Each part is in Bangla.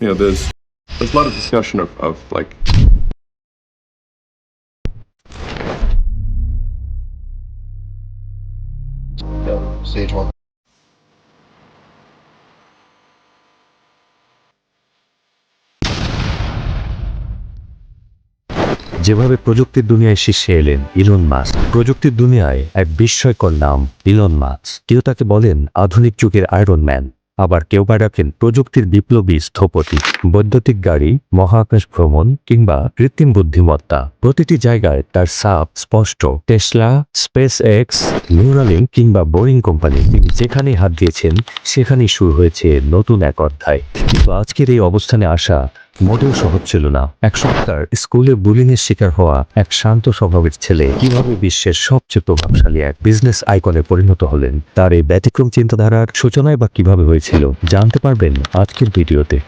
there's a lot of discussion of like Stage one. যেভাবে প্রযুক্তির দুনিয়ায় শীর্ষে এলেন ইলন মাস্ক। প্রযুক্তির দুনিয়ায় এক বিস্ময়কর নাম ইলন মাস্ক। কেউ তাকে বলেন আধুনিক যুগের আয়রন ম্যান, আবার কেউ বা ডাকেন প্রযুক্তির বিপ্লবী স্থপতি। বৈদ্যুতিক গাড়ি, মহাকাশ ভ্রমণ কিংবা কৃত্রিম বুদ্ধিমত্তা, প্রতিটি জায়গায় তার ছাপ স্পষ্ট। টেসলা, স্পেস এক্স, নিউরালিঙ্ক কিংবা বোয়িং কোম্পানি, তিনি যেখানেই হাত দিয়েছেন সেখানেই শুরু হয়েছে নতুন এক অধ্যায়। কিন্তু আজকের এই অবস্থানে আসা মোটেও সহজ ছিল না। এক সপ্তাহ স্কুলে বুলিংয়ের শিকার হওয়া এক শান্ত স্বভাবের ছেলে কিভাবে বিশ্বের সবচেয়ে প্রভাবশালী এক বিজনেস আইকনে পরিণত হলেন, তার এই ব্যতিক্রম চিন্তাধারার সূচনায় বা কিভাবে হয়েছিল জানতে পারবেন আজকের ভিডিওতে।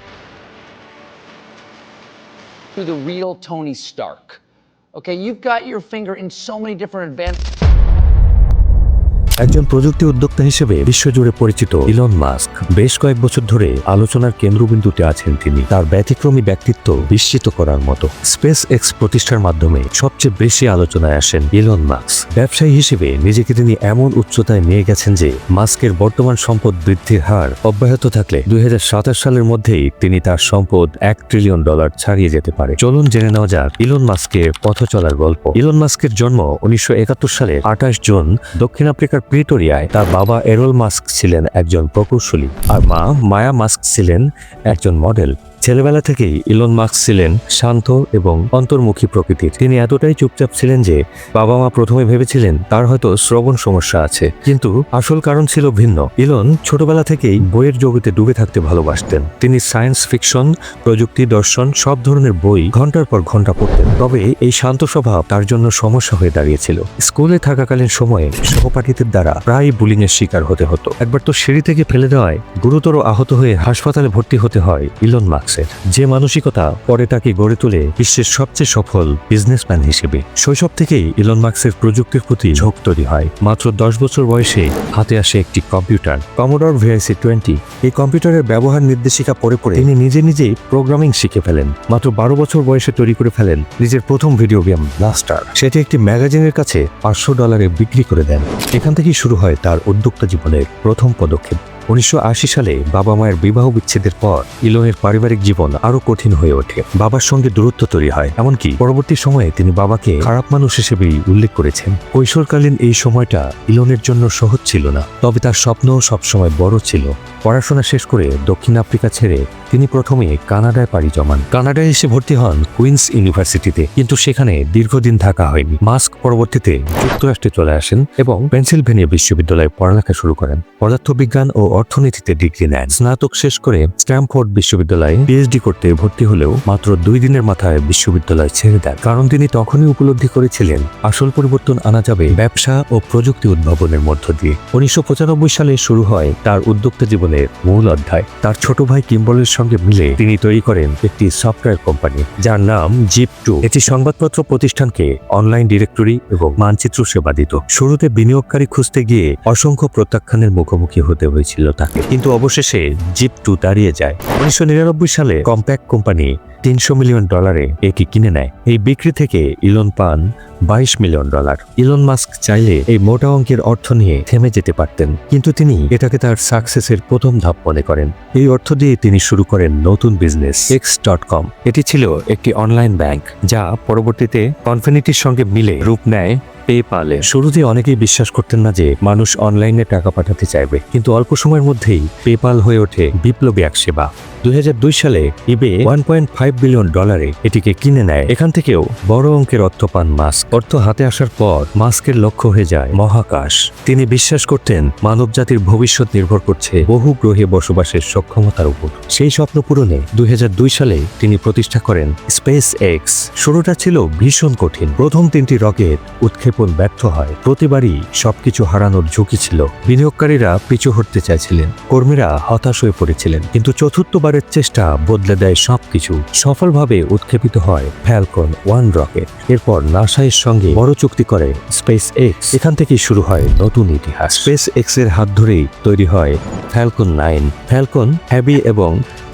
To the real Tony Stark. Okay, you've got your finger in so many different advanced. একজন প্রযুক্তি উদ্যোক্তা হিসেবে বিশ্বজুড়ে পরিচিত ইলন মাস্ক বেশ কয়েক বছর ধরে আলোচনার কেন্দ্রবিন্দুতে আছেন তিনি। তার ব্যতিক্রমী ব্যক্তিত্ব বিস্মিত করার মতো। স্পেস এক্স প্রতিষ্ঠার মাধ্যমে সবচেয়ে বেশি আলোচনায় আসেন ইলন মাস্ক। ব্যবসায়ী হিসেবে নিজেকে তিনি এমন উচ্চতায় নিয়ে গেছেন যে মাস্কের বর্তমান সম্পদ বৃদ্ধির হার অব্যাহত থাকলে 2027 সালের মধ্যেই তিনি তার সম্পদ $1 ট্রিলিয়ন ছাড়িয়ে যেতে পারে। চলুন জেনে নেওয়া যাক ইলন মাস্কের পথ চলার গল্প। ইলন মাস্কের জন্ম 1971 সালের 28 জুন দক্ষিণ আফ্রিকার প্রিটোরিয়ায়। তার বাবা এরল মাস্ক ছিলেন একজন প্রকৌশলী আর মা মায়া মাস্ক ছিলেন একজন মডেল। ছেলেবেলা থেকেই ইলন মাস্ক ছিলেন শান্ত এবং অন্তর্মুখী প্রকৃতির। তিনি এতটাই চুপচাপ ছিলেন যে বাবা মা প্রথমে ভেবেছিলেন তার হয়তো শ্রবণ সমস্যা আছে, কিন্তু আসল কারণ ছিল ভিন্ন। ইলন ছোটবেলা থেকেই বইয়ের জগতে ডুবে থাকতে ভালোবাসতেন। তিনি সায়েন্স ফিকশন, প্রযুক্তি, দর্শন সব ধরনের বই ঘন্টার পর ঘন্টা পড়তেন। তবে এই শান্ত স্বভাব তার জন্য সমস্যা হয়ে দাঁড়িয়েছিল। স্কুলে থাকাকালীন সময়ে সহপাঠীদের দ্বারা প্রায় বুলিং এর শিকার হতে হতো। একবার তো সিঁড়ি থেকে ফেলে দেওয়ায় গুরুতর আহত হয়ে হাসপাতালে ভর্তি হতে হয় ইলন মাস্ক। যে মানসিকতা পরে তাকে গড়ে তোলে বিশ্বের সবচেয়ে সফল বিজনেসম্যান হিসেবে। শৈশব থেকেই ইলন মাস্কের প্রযুক্তির প্রতি ঝোঁক তৈরি হয়। মাত্র 10 বছর বয়সে হাতে আসে একটি কম্পিউটার, কমোডর VIC-20। এই কম্পিউটারের ব্যবহার নির্দেশিকা পড়ে পড়ে তিনি নিজেই প্রোগ্রামিং শিখে ফেলেন। মাত্র 12 বছর বয়সে তৈরি করে ফেলেন নিজের প্রথম ভিডিও গেম ব্লাস্টার। সেটি একটি ম্যাগাজিনের কাছে $500 বিক্রি করে দেন। এখান থেকেই শুরু হয় তার উদ্যোক্তা জীবনের প্রথম পদক্ষেপ। 1980 সালে বাবা মায়ের বিবাহ বিচ্ছেদের পর ইলনের পারিবারিক জীবন আরো কঠিন হয়ে ওঠে। বাবার সঙ্গে দূরত্ব তৈরি হয়, এমনকি পরবর্তী সময়ে তিনি বাবাকে খারাপ মানুষ হিসেবেই উল্লেখ করেছেন। কৈশোরকালীন এই সময়টা ইলনের জন্য সহজ ছিল না, তবে তার স্বপ্ন সবসময় বড় ছিল। পড়াশোনা শেষ করে দক্ষিণ আফ্রিকা ছেড়ে তিনি প্রথমে কানাডায় পাড়ি জমান। কানাডায় এসে ভর্তি হন কুইন্স ইউনিভার্সিটিতে, কিন্তু সেখানে দীর্ঘদিন থাকা হয়নি। মাস্ক পরবর্তীতে যুক্তরাষ্ট্রে চলে আসেন এবং পেনসিলভেনিয়া বিশ্ববিদ্যালয়ে পড়ালেখা শুরু করেন। পদার্থবিজ্ঞান ও অর্থনীতিতে ডিগ্রি নেন। স্নাতক শেষ করে স্ট্যামফোর্ড বিশ্ববিদ্যালয়ে PhD করতে ভর্তি হলেও মাত্র 2 দিনের মাথায় বিশ্ববিদ্যালয় ছেড়ে দেন, কারণ তিনি তখনই উপলব্ধি করেছিলেন আসল পরিবর্তন আনা যাবে ব্যবসা ও প্রযুক্তি উদ্ভাবনের মধ্য দিয়ে। 1995 সালে শুরু হয় তার উদ্যোক্তা জীবনের মূল অধ্যায়। তার ছোট ভাই কিম্বলের সঙ্গে মিলে তিনি তৈরি করেন একটি সফটওয়্যার কোম্পানি যার নাম Zip2। এটি সংবাদপত্র প্রতিষ্ঠানকে অনলাইন ডিরেক্টরি এবং মানচিত্র সেবা দিত। শুরুতে বিনিয়োগকারী খুঁজতে গিয়ে অসংখ্য প্রত্যাখ্যানের মুখোমুখি হতে হয়েছিল তাকে, কিন্তু অবশেষে Zip2 দাঁড়িয়ে যায়। 1999 সালে কম্প্যাক্ট কোম্পানি $300 মিলিয়ন এটি কিনে নেয়। এই বিক্রি থেকে ইলন পান $22 মিলিয়ন। ইলন মাস্ক চাইলে এই মোটা অঙ্কের অর্থ নিয়ে থেমে যেতে পারতেন, কিন্তু তিনি এটাকে তার সাকসেসের প্রথম ধাপ মনে করেন। এই অর্থ দিয়ে তিনি শুরু করেন নতুন বিজনেস X.com। এটি ছিল একটি অনলাইন ব্যাংক যা পরবর্তীতে কনফিনিটির সঙ্গে মিলে রূপ নেয় পেপ্যালে। শুরুতে অনেকেই বিশ্বাস করতেন না যে মানুষ অনলাইনে টাকা পাঠাতে চাইবে, কিন্তু অল্প সময়ের মধ্যেই পেপ্যাল হয়ে ওঠে বিপ্লবী এক সেবা। 2002 সালে eBay $1.5 বিলিয়ন এটিকে কিনে নেয়। এখান থেকেও বড় অঙ্কের অর্থ পান মাস্ক। অর্থ হাতে আসার পর মাস্কের লক্ষ্য হয়ে যায় মহাকাশ। তিনি বিশ্বাস করতেন মানবজাতির ভবিষ্যৎ নির্ভর করছে বহু গ্রহে বসবাসের সক্ষমতার উপর। সেই স্বপ্ন পূরণে 2002 সালে তিনি প্রতিষ্ঠা করেন স্পেস এক্স। শুরুটা ছিল ভীষণ কঠিন। প্রথম 3টি রকেট উৎক্ষেপণ ব্যর্থ হয়। প্রতিবারই সবকিছু হারানোর ঝুঁকি ছিল। বিনিয়োগকারীরা পিছু হটতে চাইছিলেন, কর্মীরা হতাশ হয়ে পড়েছিলেন, কিন্তু চতুর্থবারের চেষ্টা বদলে দেয় সবকিছু। সফলভাবে উৎক্ষেপিত হয় ফ্যালকন 1 রকেট। এরপর নাসা এর সঙ্গে বড় চুক্তি করে স্পেস এক্স। এখান থেকেই শুরু হয় নতুন ইতিহাস। স্পেস এক্স এর হাত ধরেই তৈরি হয় ফ্যালকন 9। ফ্যালকন হেভি এবং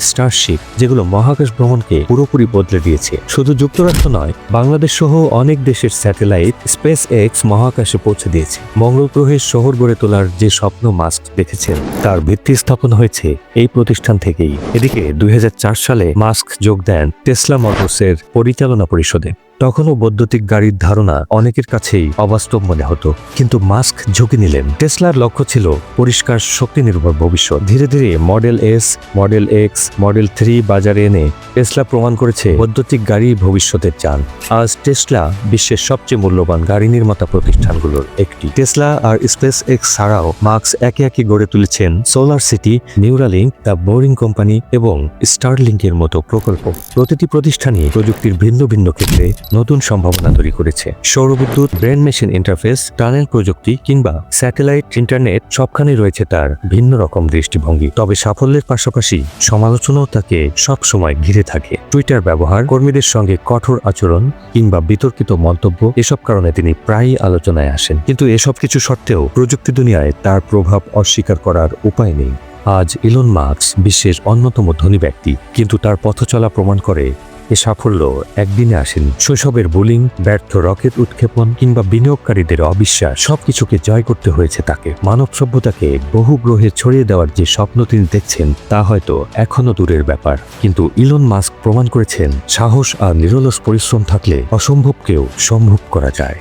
স্টারশিপ, যেগুলো মহাকাশ ভ্রমণকে পুরোপুরি বদলে দিয়েছে। শুধু যুক্তরাষ্ট্র নয়, বাংলাদেশ সহ অনেক দেশের স্যাটেলাইট স্পেস এক্স মহাকাশে পৌঁছে দিয়েছে। মঙ্গল গ্রহের শহর গড়ে তোলার যে স্বপ্ন মাস্ক দেখেছেন, তার ভিত্তি স্থাপন হয়েছে এই প্রতিষ্ঠান থেকেই। এদিকে 2004 সালে মাস্ক যোগ দেন টেসলা মোটরসের পরিচালনা পরিষদে। তখনও বৈদ্যুতিক গাড়ির ধারণা অনেকের কাছেই অবাস্তব মনে হতো, কিন্তু মাস্ক ঝুঁকি নিলেন। টেসলার লক্ষ্য ছিল পরিষ্কার শক্তি নির্ভর ভবিষ্যৎ। ধীরে ধীরে model S, model x, model 3 বাজারে এনে টেসলা প্রমাণ করেছে বৈদ্যুতিক গাড়ি ভবিষ্যতের চান। আজ টেসলা বিশ্বের সবচেয়ে মূল্যবান গাড়ি নির্মাতা প্রতিষ্ঠানগুলোর একটি। টেসলা আর স্পেস এক্স ছাড়াও মাস্ক একে একে গড়ে তুলেছেন solar city, Neuralink, the boring company এবং স্টারলিংকের মতো প্রকল্প। প্রতিটি প্রতিষ্ঠানই প্রযুক্তির ভিন্ন ভিন্ন ক্ষেত্রে নতুন সম্ভাবনা তৈরি করেছে। সৌরবিদ্যুৎ, ব্রেন মেশিন ইন্টারফেস, টানেল প্রযুক্তি কিংবা স্যাটেলাইট ইন্টারনেট, সবখানে রয়েছে তার ভিন্ন রকম দৃষ্টিভঙ্গি। তবে সাফল্যের পাশাপাশি সমালোচনাও তাকে সবসময় ঘিরে থাকে। টুইটার ব্যবহার, কর্মীদের সঙ্গে কঠোর আচরণ কিংবা বিতর্কিত মন্তব্য, এসব কারণে তিনি প্রায়ই আলোচনায় আসেন। কিন্তু এসব কিছু সত্ত্বেও প্রযুক্তি দুনিয়ায় তার প্রভাব অস্বীকার করার উপায় নেই। আজ ইলন মাস্ক বিশ্বের অন্যতম ধনী ব্যক্তি, কিন্তু তার পথচলা প্রমাণ করে এ সাফল্য একদিনে আসেনি। শৈশবের বুলিং, ব্যর্থ রকেট উৎক্ষেপণ কিংবা বিনিয়োগকারীদের অবিশ্বাস, সবকিছুকে জয় করতে হয়েছে তাকে। মানব সভ্যতাকে বহু গ্রহে ছড়িয়ে দেওয়ার যে স্বপ্ন তিনি দেখছেন, তা হয়তো এখনো দূরের ব্যাপার। কিন্তু ইলন মাস্ক প্রমাণ করেছেন, সাহস আর নিরলস পরিশ্রম থাকলে অসম্ভবকেও সম্ভব করা যায়।